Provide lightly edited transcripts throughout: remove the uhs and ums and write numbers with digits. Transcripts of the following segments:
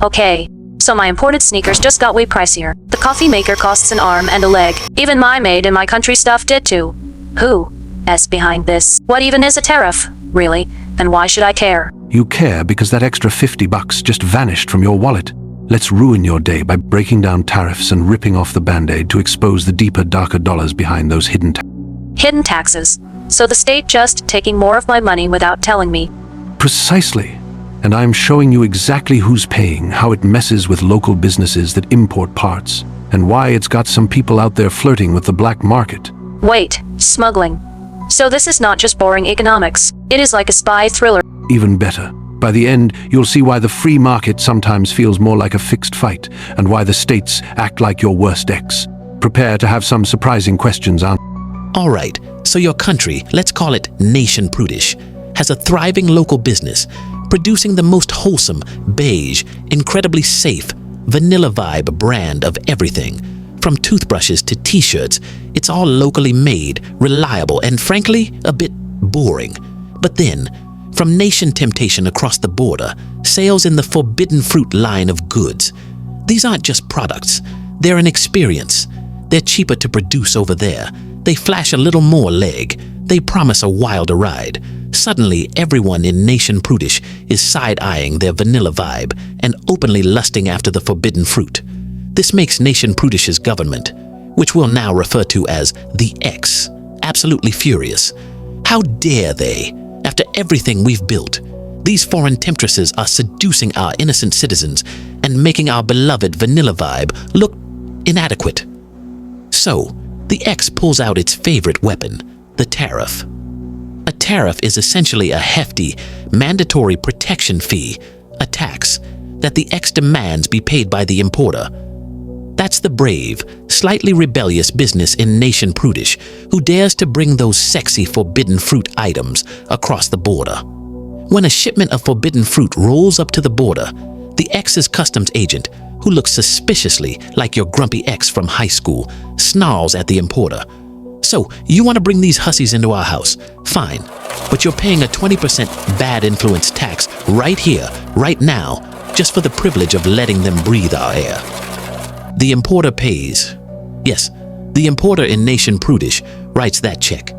Okay, so my imported sneakers just got way pricier. The coffee maker costs an arm and a leg. Even my made in my country stuff did too. Who's behind this? What even is a tariff, really? And why should I care? You care because that extra $50 just vanished from your wallet. Let's ruin your day by breaking down tariffs and ripping off the band-aid to expose the deeper, darker dollars behind those hidden Hidden taxes. So the state just taking more of my money without telling me. Precisely. And I'm showing you exactly who's paying, how it messes with local businesses that import parts, and why it's got some people out there flirting with the black market. Wait, smuggling. So this is not just boring economics. It is like a spy thriller. Even better. By the end, you'll see why the free market sometimes feels more like a fixed fight, and why the states act like your worst ex. Prepare to have some surprising questions answered. All right, so your country, let's call it Nation Prudish, has a thriving local business producing the most wholesome, beige, incredibly safe, vanilla vibe brand of everything. From toothbrushes to t-shirts, it's all locally made, reliable, and frankly, a bit boring. But then, from Nation Temptation across the border, sales in the forbidden fruit line of goods. These aren't just products, they're an experience. They're cheaper to produce over there. They flash a little more leg. They promise a wilder ride. Suddenly, everyone in Nation Prudish is side-eyeing their vanilla vibe and openly lusting after the forbidden fruit. This makes Nation Prudish's government, which we'll now refer to as the X, absolutely furious. How dare they? After everything we've built, these foreign temptresses are seducing our innocent citizens and making our beloved vanilla vibe look inadequate. So, the X pulls out its favorite weapon, the tariff. A tariff is essentially a hefty, mandatory protection fee, a tax, that the X demands be paid by the importer. That's the brave, slightly rebellious business in Nation Prudish who dares to bring those sexy forbidden fruit items across the border. When a shipment of forbidden fruit rolls up to the border, the X's customs agent, who looks suspiciously like your grumpy ex from high school, snarls at the importer. So, you want to bring these hussies into our house? Fine, but you're paying a 20% bad influence tax right here, right now, just for the privilege of letting them breathe our air. The importer pays. Yes, the importer in Nation Prudish writes that check.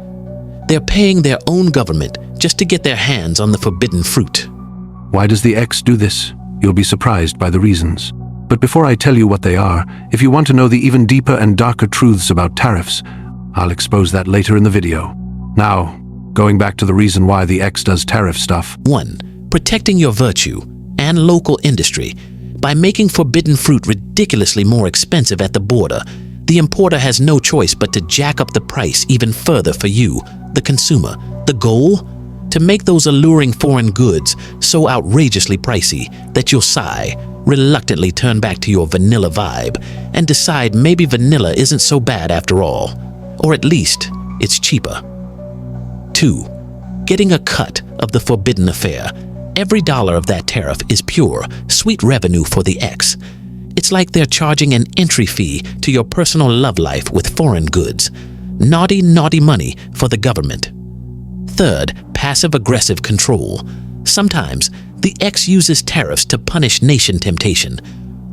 They're paying their own government just to get their hands on the forbidden fruit. Why does the X do this? You'll be surprised by the reasons. But before I tell you what they are, if you want to know the even deeper and darker truths about tariffs, I'll expose that later in the video. Now, going back to the reason why the X does tariff stuff. 1. Protecting your virtue and local industry. By making forbidden fruit ridiculously more expensive at the border, the importer has no choice but to jack up the price even further for you, the consumer. The goal? To make those alluring foreign goods so outrageously pricey that you'll sigh, reluctantly turn back to your vanilla vibe, and decide maybe vanilla isn't so bad after all. Or at least, it's cheaper. 2. Getting a cut of the forbidden affair. Every dollar of that tariff is pure, sweet revenue for the X. It's like they're charging an entry fee to your personal love life with foreign goods. Naughty, naughty money for the government. 3rd, passive-aggressive control. Sometimes, the X uses tariffs to punish Nation Temptation.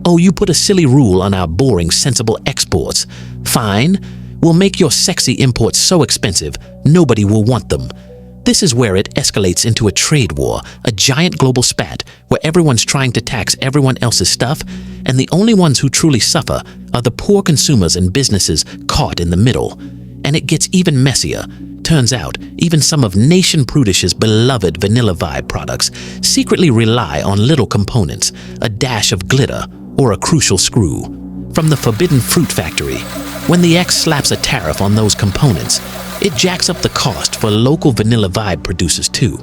Oh, you put a silly rule on our boring, sensible exports. Fine, we'll make your sexy imports so expensive, nobody will want them. This is where it escalates into a trade war, a giant global spat where everyone's trying to tax everyone else's stuff, and the only ones who truly suffer are the poor consumers and businesses caught in the middle. And it gets even messier. Turns out, even some of Nation Prudish's beloved vanilla vibe products secretly rely on little components, a dash of glitter, or a crucial screw. From the forbidden fruit factory, when the X slaps a tariff on those components, it jacks up the cost for local vanilla vibe producers too.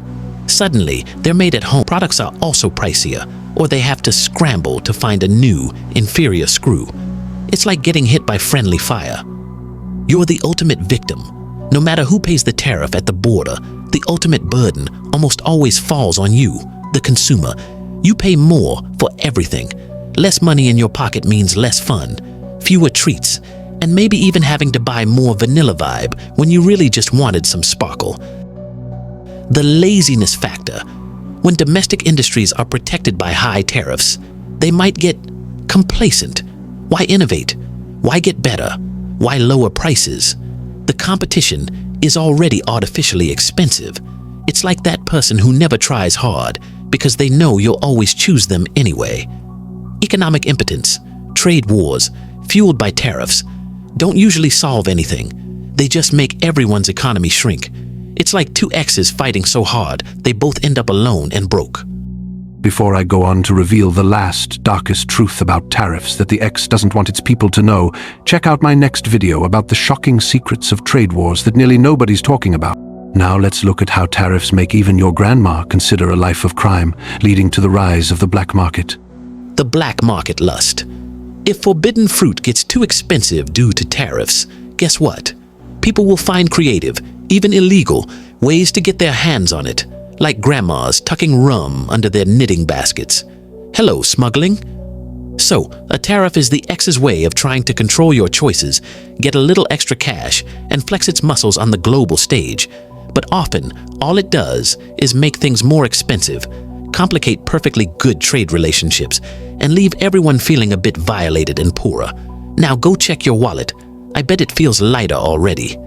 Suddenly, they're made at home. Products are also pricier, or they have to scramble to find a new, inferior screw. It's like getting hit by friendly fire. You're the ultimate victim. No matter who pays the tariff at the border, the ultimate burden almost always falls on you, the consumer. You pay more for everything. Less money in your pocket means less fun, fewer treats, and maybe even having to buy more vanilla vibe when you really just wanted some sparkle. The laziness factor. When domestic industries are protected by high tariffs, They might get complacent. Why innovate? Why get better? Why lower prices? The competition is already artificially expensive. It's like that person who never tries hard because they know you'll always choose them anyway. Economic impotence, trade wars, fueled by tariffs, don't usually solve anything. They just make everyone's economy shrink. It's like two exes fighting so hard they both end up alone and broke. Before I go on to reveal the last, darkest truth about tariffs that the X doesn't want its people to know, check out my next video about the shocking secrets of trade wars that nearly nobody's talking about. Now let's look at how tariffs make even your grandma consider a life of crime, leading to the rise of the black market. The black market lust. If forbidden fruit gets too expensive due to tariffs, guess what? People will find creative, even illegal, ways to get their hands on it, like grandmas tucking rum under their knitting baskets. Hello, smuggling. So, a tariff is the X's way of trying to control your choices, get a little extra cash, and flex its muscles on the global stage. But often, all it does is make things more expensive, complicate perfectly good trade relationships, and leave everyone feeling a bit violated and poorer. Now go check your wallet. I bet it feels lighter already.